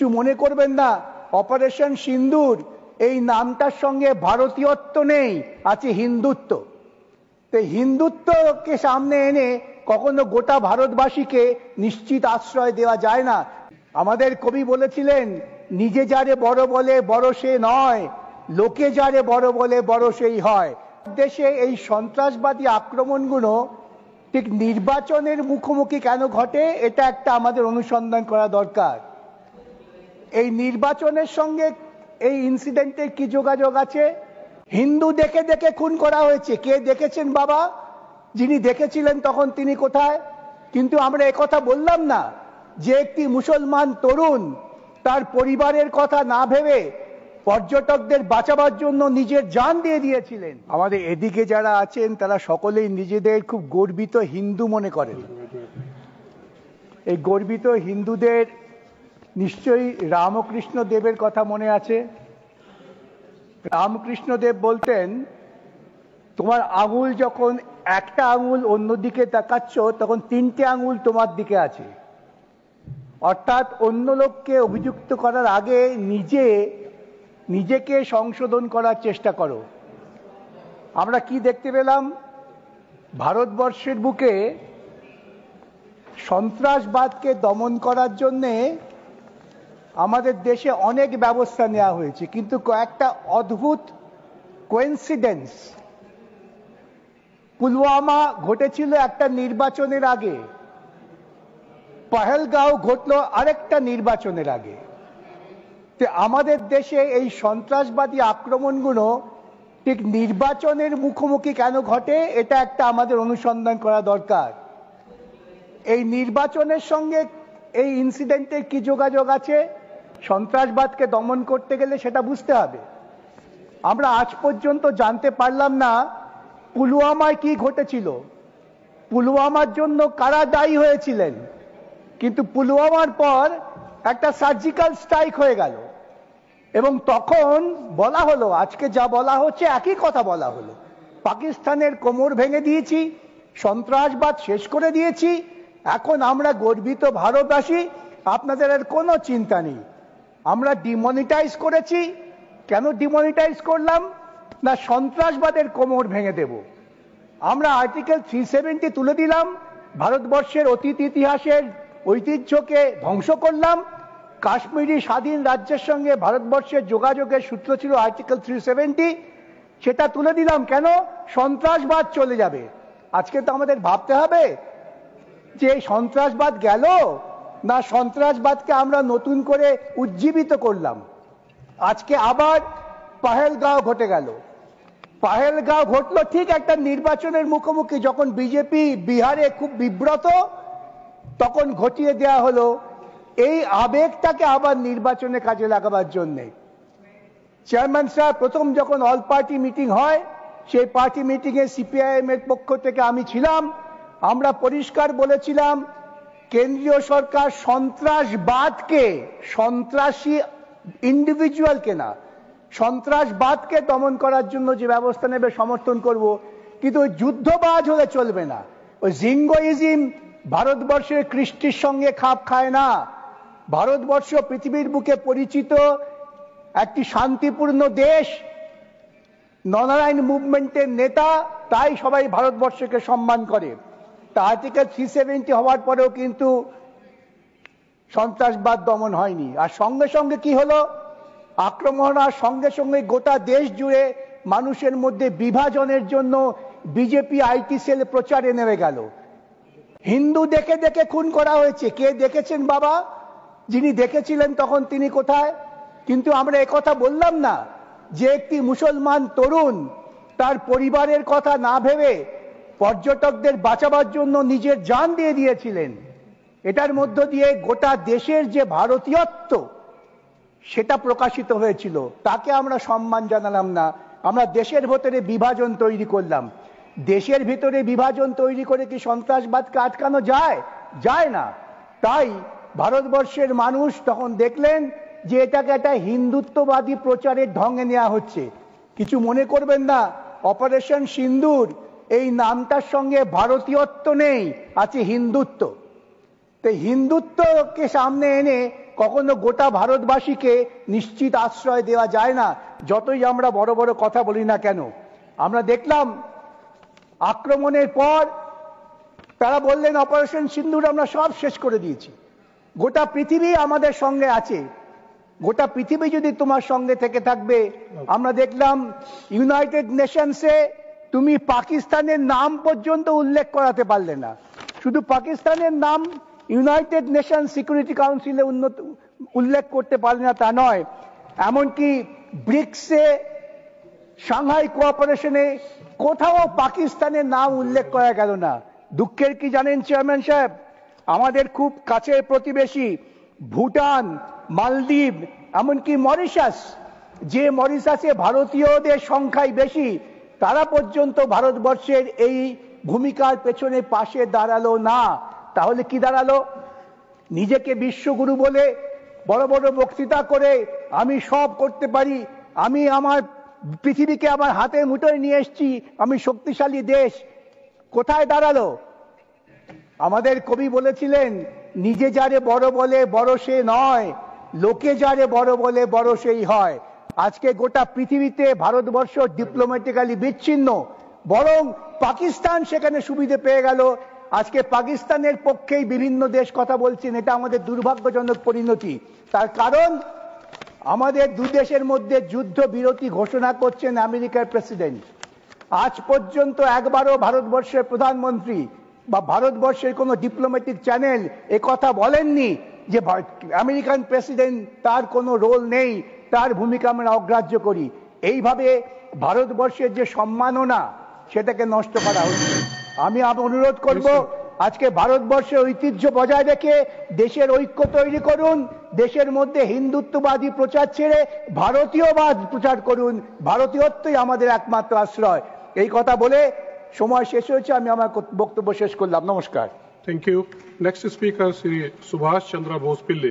কিছু মনে করবেন না, অপারেশন সিন্দুর এই নামটার সঙ্গে ভারতীয়ত্ব নেই, আছে হিন্দুত্ব। তো হিন্দুত্বকে সামনে এনে কখনো গোটা ভারতবাসীকে নিশ্চিত আশ্রয় দেওয়া যায় না। আমাদের কবি বলেছিলেন, নিজে যারে বড় বলে বড় সে নয়, লোকে যারে বড় বলে বড় সেই হয়। দেশে এই সন্ত্রাসবাদী আক্রমণগুলো ঠিক নির্বাচনের মুখোমুখি কেন ঘটে, এটা একটা আমাদের অনুসন্ধান করা দরকার। এই নির্বাচনের সঙ্গে এই ইনসিডেন্টের কি যোগাযোগ আছে? হিন্দু দেখে দেখে খুন করা হয়েছে। কে দেখেছেন বাবা? যিনি দেখেছিলেন তখন তিনি কোথায়? কিন্তু আমরা একথা বললাম না যে একটি মুসলমান তরুণ তার পরিবারের কথা না ভেবে পর্যটকদের বাঁচাবার জন্য নিজের জান দিয়ে দিয়েছিলেন। আমাদের এদিকে যারা আছেন তারা সকলেই নিজেদের খুব গর্বিত হিন্দু মনে করেন। এই গর্বিত হিন্দুদের নিশ্চয়ই রামকৃষ্ণ দেবের কথা মনে আছে। রামকৃষ্ণ দেব বলতেন, তোমার আঙুল যখন একটা আঙুল অন্যদিকে তাকাচ্ছ তখন তিনটে আঙুল তোমার দিকে আছে। অর্থাৎ অন্য লোককে অভিযুক্ত করার আগে নিজেকে সংশোধন করার চেষ্টা করো। আমরা কি দেখতে পেলাম? ভারতবর্ষের বুকে সন্ত্রাসবাদকে দমন করার জন্যে আমাদের দেশে অনেক ব্যবস্থা নেওয়া হয়েছে, কিন্তু কয়েকটা অদ্ভুত কোইন্সিডেন্স। পুলওয়ামা ঘটেছিল একটা নির্বাচনের আগে, পহেলগাঁও ঘটলো আরেকটা নির্বাচনের আগে। তো আমাদের দেশে এই সন্ত্রাসবাদী আক্রমণগুলো ঠিক নির্বাচনের মুখোমুখি কেন ঘটে, এটা একটা আমাদের অনুসন্ধান করা দরকার। এই নির্বাচনের সঙ্গে এই ইনসিডেন্টের কি যোগাযোগ আছে? সন্ত্রাসবাদকে দমন করতে গেলে সেটা বুঝতে হবে। আমরা আজ পর্যন্ত জানতে পারলাম না পুলওয়ামায় কি ঘটেছিল, পুলওয়ামার জন্য কারা দায়ী হয়েছিলেন। কিন্তু পুলওয়ামার পর একটা সার্জিক্যাল স্ট্রাইক হয়ে গেল এবং তখন বলা হলো, আজকে যা বলা হচ্ছে একই কথা বলা হলো, পাকিস্তানের কোমর ভেঙে দিয়েছি, সন্ত্রাসবাদ শেষ করে দিয়েছি, এখন আমরা গর্বিত ভারতবাসী, আপনাদের আর কোনো চিন্তা নেই। আমরা ডিমনিটাইজ করেছি। কেন ডিমনিটাইজ করলাম? না, সন্ত্রাসবাদের কোমর ভেঙে দেব। আমরা আর্টিকেল 370 তুলে দিলাম, ভারতবর্ষের অতীত ইতিহাসের ঐতিহ্যকে ধ্বংস করলাম। কাশ্মীরি স্বাধীন রাজ্যের সঙ্গে ভারতবর্ষের যোগাযোগের সূত্র ছিল আর্টিকেল 370, সেটা তুলে দিলাম। কেন? সন্ত্রাসবাদ চলে যাবে। আজকে তো আমাদের ভাবতে হবে যে সন্ত্রাসবাদ গেল না সন্ত্রাসবাদকে আমরা নতুন করে উজ্জীবিত করলাম। আজকে আবার পহেলগাঁও ঘটে গেল। পহেলগাঁও ঘটলো ঠিক একটা নির্বাচনের মুখোমুখি, যখন বিজেপি বিহারে খুব বিব্রত, তখন ঘটিয়ে দেয়া হলো এই আবেগটাকে আবার নির্বাচনে কাজে লাগাবার জন্যে। চেয়ারম্যান সাহেব, প্রথম যখন অল পার্টি মিটিং হয়, সেই পার্টি মিটিংয়ে সিপিআইএম এর পক্ষ থেকে আমি ছিলাম। আমরা পরিষ্কার বলেছিলাম কেন্দ্রীয় সরকার সন্ত্রাসবাদকে, সন্ত্রাসী ইন্ডিভিজুয়ালকে না, সন্ত্রাসবাদকে দমন করার জন্য যে ব্যবস্থা নেবে সমর্থন করব, কিন্তু ওই যুদ্ধবাজ হলে চলবে না। ওই জিঙ্গোইজম ভারতবর্ষের কৃষ্টির সঙ্গে খাপ খায় না। ভারতবর্ষ পৃথিবীর বুকে পরিচিত একটি শান্তিপূর্ণ দেশ, ননারায়ণ মুভমেন্টের নেতা, তাই সবাই ভারতবর্ষকে সম্মান করে। তা আর্টিকেল 370 হওয়ার পরেও কিন্তু সন্ত্রাসবাদ দমন হয়নি। আর সঙ্গে সঙ্গে কি হলো? আক্রমণ আর সঙ্গে সঙ্গে গোটা দেশ জুড়ে মানুষের মধ্যে বিভাজনের জন্য বিজেপি আইটি সেল প্রচারে নেমে গেল। হিন্দু দেখে দেখে খুন করা হয়েছে। কে দেখেছেন বাবা? যিনি দেখেছিলেন তখন তিনি কোথায়? কিন্তু আমরা একথা বললাম না যে একটি মুসলমান তরুণ তার পরিবারের কথা না ভেবে পর্যটকদের বাঁচাবার জন্য নিজের জান দিয়ে দিয়েছিলেন। এটার মধ্য দিয়ে গোটা দেশের যে ভারতীয়ত্ব সেটা প্রকাশিত হয়েছিল, তাকে আমরা সম্মান জানালাম না। আমরা দেশের ভেতরে বিভাজন তৈরি করলাম। দেশের ভিতরে বিভাজন তৈরি করে কি সন্ত্রাসবাদকে আটকানো যায়? যায় না। তাই ভারতবর্ষের মানুষ তখন দেখলেন যে এটাকে একটা হিন্দুত্ববাদী প্রচারের ঢঙ্গে নেওয়া হচ্ছে। কিছু মনে করবেন না, অপারেশন সিন্দুর এই নামটার সঙ্গে ভারতীয়ত্ব নেই, আছে হিন্দুত্ব। তো হিন্দুত্বকে সামনে এনে কখনো গোটা ভারতবাসীকে নিশ্চিত আশ্রয় দেওয়া যায় না, যতই আমরা বড় বড় কথা বলি না কেন। আমরা দেখলাম আক্রমণের পর তারা বললেন অপারেশন সিন্দুর আমরা সব শেষ করে দিয়েছি। গোটা পৃথিবী আমাদের সঙ্গে আছে, গোটা পৃথিবী যদি তোমার সঙ্গে থেকে থাকবে। আমরা দেখলাম ইউনাইটেড নেশনসে তুমি পাকিস্তানের নাম পর্যন্ত উল্লেখ করাতে পারলে না। শুধু পাকিস্তানের নাম ইউনাইটেড নেশন সিকিউরিটি কাউন্সিলে উল্লেখ করতে পারলে না তা নয়, এমনকি ব্রিক্সে, সাংহাই কোঅপারেশনে কোথাও পাকিস্তানের নাম উল্লেখ করা গেল না। দুঃখের কি জানেন চেয়ারম্যান সাহেব, আমাদের খুব কাছের প্রতিবেশী ভুটান, মালদ্বীপ, এমনকি মরিশাস, যে মরিশাসে ভারতীয়দের সংখ্যাই বেশি, তারা পর্যন্ত ভারতবর্ষের এই ভূমিকার পেছনে পাশে দাঁড়ালো না। তাহলে কি দাঁড়ালো? নিজেকে বিশ্বগুরু বলে বড় বড় বক্তৃতা করে আমি সব করতে পারি, আমি আমার পৃথিবীকে আমার হাতের মুঠোয় নিয়ে এসেছি, আমি শক্তিশালী দেশ। কোথায় দাঁড়ালো? আমাদের কবি বলেছিলেন, নিজে যারে বড় বলে বড় সে নয়, লোকে যারে বড় বলে বড় সেই হয়। আজকে গোটা পৃথিবীতে ভারতবর্ষ ডিপ্লোম্যাটিক্যালি বিচ্ছিন্ন, বরং পাকিস্তান সেখানে সুবিধে পেয়ে গেল। আজকে পাকিস্তানের পক্ষেই বিভিন্ন দেশ কথা বলছেন, এটা আমাদের দুর্ভাগ্যজনক পরিণতি। তার কারণ আমাদের দু দেশের মধ্যে যুদ্ধ বিরতি ঘোষণা করছেন আমেরিকার প্রেসিডেন্ট। আজ পর্যন্ত একবারও ভারতবর্ষের প্রধানমন্ত্রী বা ভারতবর্ষের কোনো ডিপ্লোম্যাটিক চ্যানেল এ কথা বলেননি যে আমেরিকান প্রেসিডেন্ট তার কোনো রোল নেই, তার ভূমিকা আমরা অগ্রাহ্য করি। এইভাবে ভারতবর্ষের যে সম্মাননা সেটাকে নষ্ট করা হচ্ছে। আমি অনুরোধ করব, আজকে ভারতবর্ষের ঐতিহ্য বজায় রেখে দেশের ঐক্য তৈরি করুন, দেশের মধ্যে হিন্দুত্ববাদী প্রচার ছেড়ে ভারতীয়বাদ প্রচার করুন। ভারতীয়ত্বই আমাদের একমাত্র আশ্রয়। এই কথা বলে সময় শেষ হয়েছে, আমি আমার বক্তব্য শেষ করলাম। নমস্কার। Thank you. Next speaker Shri Subhash Chandra Bose Pillay.